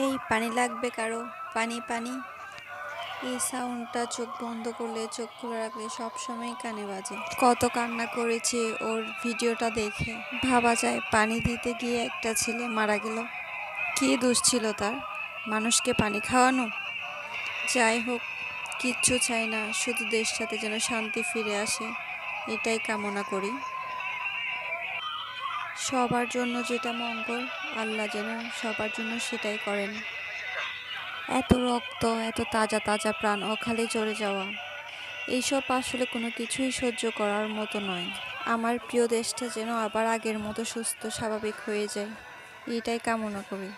এই পানি লাগবে কারো? পানি পানি। এই সাউন্ডটা চোখ বন্ধ করলে চোখ খুলে রাখলে সবসময় কানে বাজে। কত কান্না করেছি ওর ভিডিওটা দেখে। ভাবা যায় পানি দিতে গিয়ে একটা ছেলে মারা গেল। কী দোষ ছিল তার? মানুষকে পানি খাওয়ানো? যাই হোক, কিচ্ছু চাই না, শুধু দেশটাতে যেন শান্তি ফিরে আসে, এটাই কামনা করি। সবার জন্য যেটা মঙ্গল, আল্লাহ যেন সবার জন্য সেটাই করেন। এত রক্ত, এত তাজা তাজা প্রাণ অকালে চলে যাওয়া, এইসব আসলে কোনো কিছুই সহ্য করার মতো নয়। আমার প্রিয় দেশটা যেন আবার আগের মতো সুস্থ স্বাভাবিক হয়ে যায়, এটাই কামনা করি।